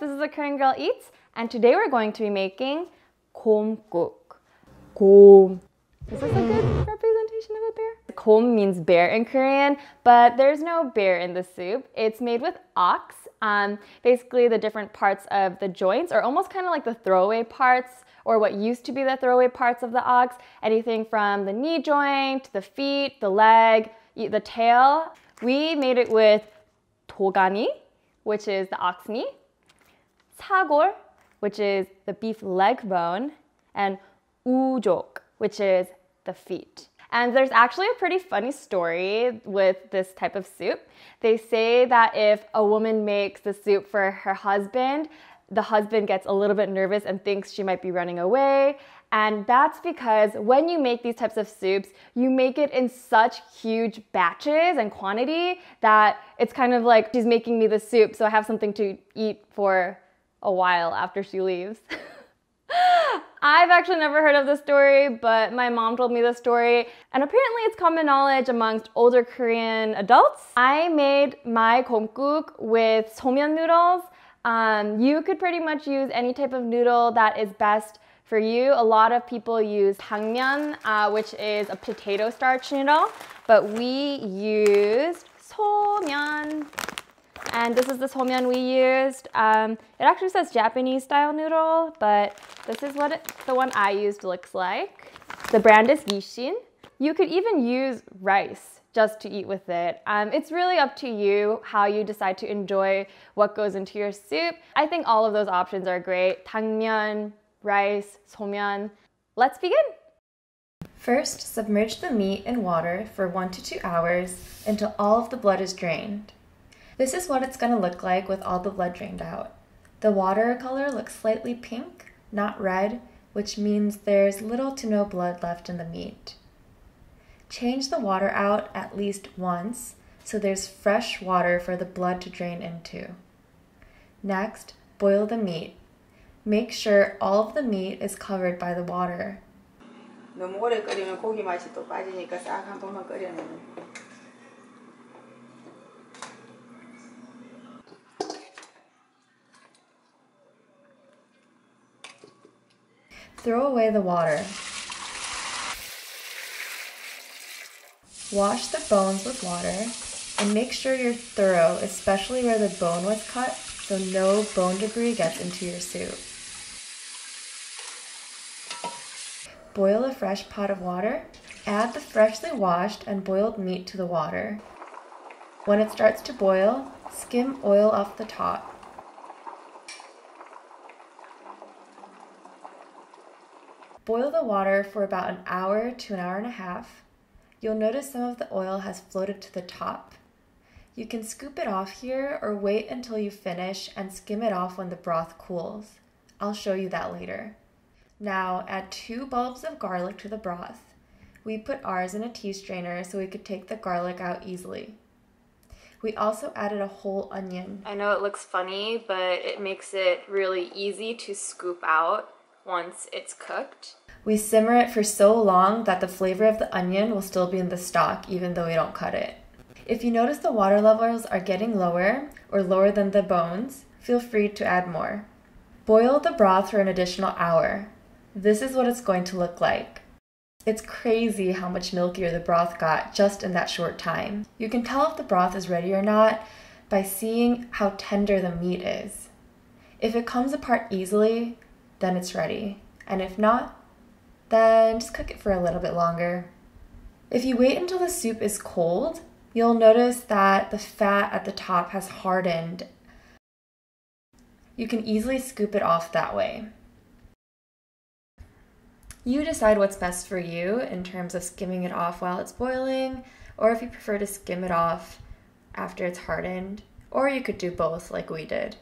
this is a Korean Girl Eats, and today we're going to be making 곰국. 곰. Is this a good representation of a bear? 곰 means bear in Korean, but there's no bear in the soup. It's made with ox. Basically the different parts of the joints, or almost kind of like the throwaway parts, or what used to be the throwaway parts of the ox. Anything from the knee joint, the feet, the leg, the tail. We made it with Dogani, which is the ox knee, Sagol, which is the beef leg bone, and Ohjok, which is the feet. And there's actually a pretty funny story with this type of soup. They say that if a woman makes the soup for her husband, the husband gets a little bit nervous and thinks she might be running away. And that's because when you make these types of soups, you make it in such huge batches and quantity that it's kind of like, she's making me the soup, so I have something to eat for a while after she leaves. I've actually never heard of this story, but my mom told me this story, and apparently it's common knowledge amongst older Korean adults. I made my 곰국 with Somyun noodles. You could pretty much use any type of noodle that is best for you. A lot of people use 당면, which is a potato starch noodle, but we used Somyun. And this is the Somyun we used. It actually says Japanese style noodle, but this is what the one I used looks like. The brand is Yishin. You could even use rice just to eat with it. It's really up to you how you decide to enjoy what goes into your soup. I think all of those options are great. 당면, rice, Somyun. Let's begin. First, submerge the meat in water for 1 to 2 hours until all of the blood is drained. This is what it's going to look like with all the blood drained out. The water color looks slightly pink, not red, which means there's little to no blood left in the meat. Change the water out at least once so there's fresh water for the blood to drain into. Next, boil the meat. Make sure all of the meat is covered by the water. 너무 오래 끓이면 고기 맛이 또 빠지니까 싹 한 번만 끓여내면. Throw away the water. Wash the bones with water and make sure you're thorough, especially where the bone was cut, so no bone debris gets into your soup. Boil a fresh pot of water. Add the freshly washed and boiled meat to the water. When it starts to boil, skim oil off the top. Boil the water for about an hour to an hour and a half. You'll notice some of the oil has floated to the top. You can scoop it off here or wait until you finish and skim it off when the broth cools. I'll show you that later. Now add 2 bulbs of garlic to the broth. We put ours in a tea strainer so we could take the garlic out easily. We also added a whole onion. I know it looks funny, but it makes it really easy to scoop out once it's cooked. We simmer it for so long that the flavor of the onion will still be in the stock even though we don't cut it. If you notice the water levels are getting lower or lower than the bones, feel free to add more. Boil the broth for an additional hour. This is what it's going to look like. It's crazy how much milkier the broth got just in that short time. You can tell if the broth is ready or not by seeing how tender the meat is. If it comes apart easily, then it's ready. And if not, then just cook it for a little bit longer. If you wait until the soup is cold, you'll notice that the fat at the top has hardened. You can easily scoop it off that way. You decide what's best for you in terms of skimming it off while it's boiling, or if you prefer to skim it off after it's hardened, or you could do both like we did.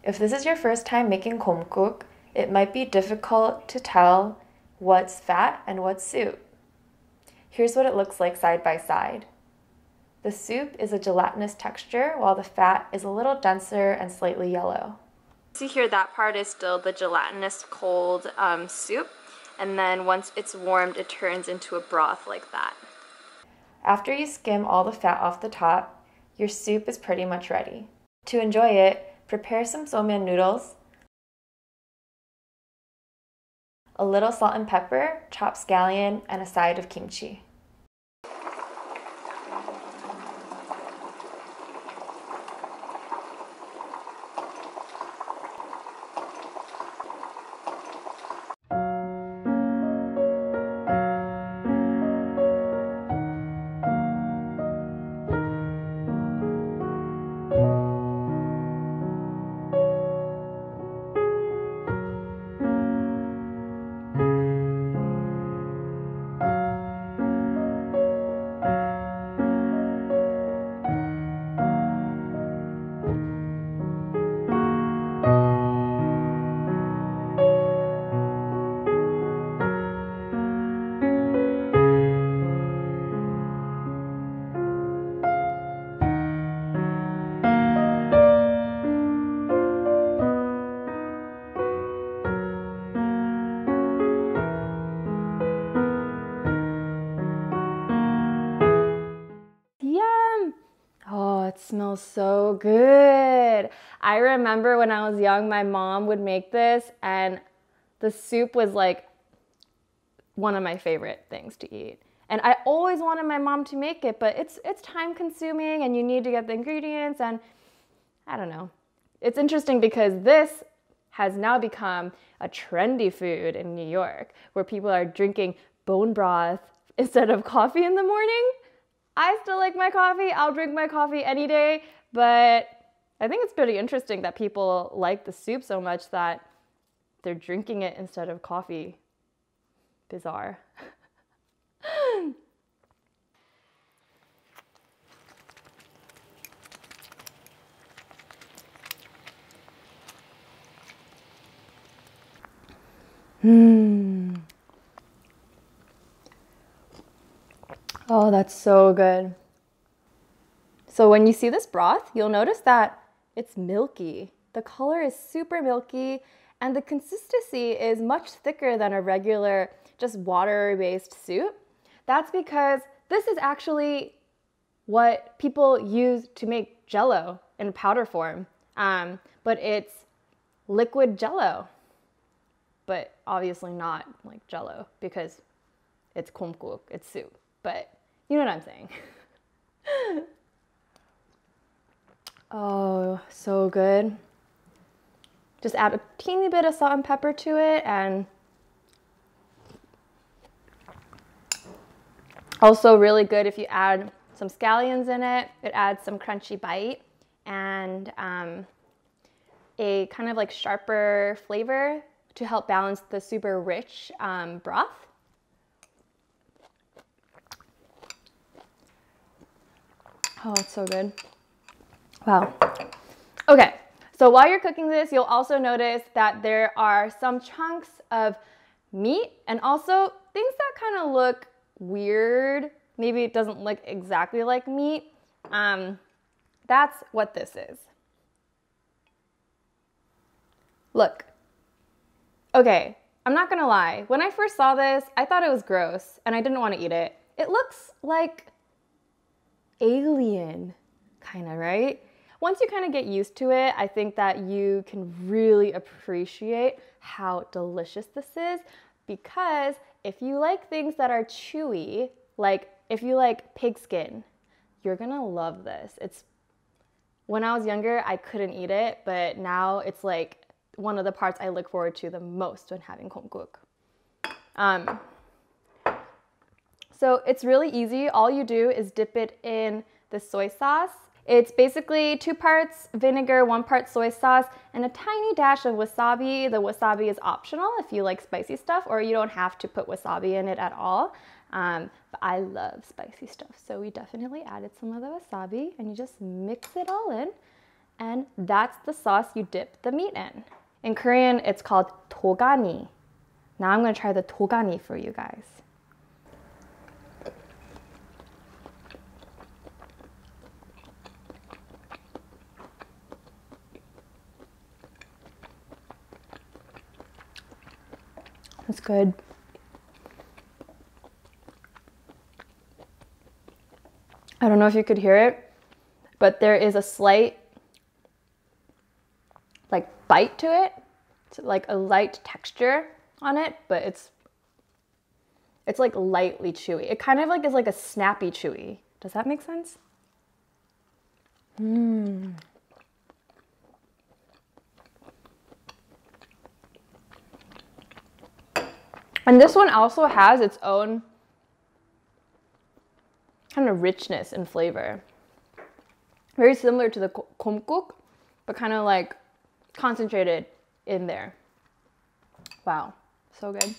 If this is your first time making 곰국, it might be difficult to tell what's fat and what's soup. Here's what it looks like side by side. The soup is a gelatinous texture while the fat is a little denser and slightly yellow. See here, that part is still the gelatinous cold soup, and then once it's warmed it turns into a broth like that. After you skim all the fat off the top, your soup is pretty much ready. To enjoy it, Prepare some Somyun noodles, a little salt and pepper, chopped scallion, and a side of kimchi. It smells so good. I remember when I was young, my mom would make this and the soup was like one of my favorite things to eat. And I always wanted my mom to make it, but it's time consuming and you need to get the ingredients and I don't know. It's interesting because this has now become a trendy food in New York where people are drinking bone broth instead of coffee in the morning. I still like my coffee. I'll drink my coffee any day, but I think it's pretty interesting that people like the soup so much that they're drinking it instead of coffee. Bizarre. Oh, that's so good. So when you see this broth, you'll notice that it's milky. The color is super milky and the consistency is much thicker than a regular just water-based soup. That's because this is actually what people use to make jello in powder form, but it's liquid jello, but obviously not like jello because it's 곰국, it's soup, but you know what I'm saying. Oh, so good. Just add a teeny bit of salt and pepper to it and also really good if you add some scallions in it. It adds some crunchy bite and a kind of like sharper flavor to help balance the super rich broth. Oh, it's so good. Wow. Okay, so while you're cooking this, you'll also notice that there are some chunks of meat and also things that kind of look weird. Maybe it doesn't look exactly like meat. That's what this is. Look. Okay, I'm not gonna lie. When I first saw this, I thought it was gross and I didn't want to eat it. It looks like alien, kind of, right? Once you kind of get used to it, I think that you can really appreciate how delicious this is because if you like things that are chewy, like if you like pig skin, you're gonna love this. When I was younger, I couldn't eat it, but now it's like one of the parts I look forward to the most when having 곰국. So it's really easy. All you do is dip it in the soy sauce. It's basically 2 parts vinegar, 1 part soy sauce, and a tiny dash of wasabi. The wasabi is optional if you like spicy stuff, or you don't have to put wasabi in it at all. But I love spicy stuff, so we definitely added some of the wasabi, and you just mix it all in, and that's the sauce you dip the meat in. In Korean, it's called Dogani. Now I'm gonna try the Dogani for you guys. That's good. I don't know if you could hear it, but there is a slight bite to it. It's like a light texture on it, but it's like lightly chewy. It kind of like is like a snappy chewy. Does that make sense? Mmm. And this one also has its own kind of richness and flavor. Very similar to the 곰국, but kind of like concentrated in there. Wow, so good.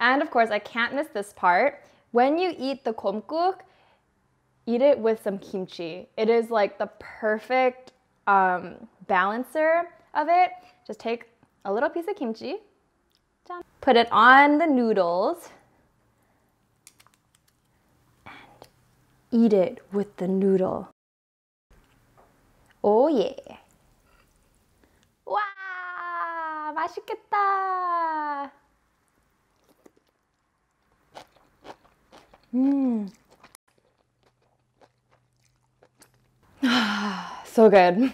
And of course, I can't miss this part. When you eat the 곰국, eat it with some kimchi. It is like the perfect balancer of it. Just take a little piece of kimchi, put it on the noodles, and eat it with the noodle. Oh yeah. 와, 맛있겠다. So good.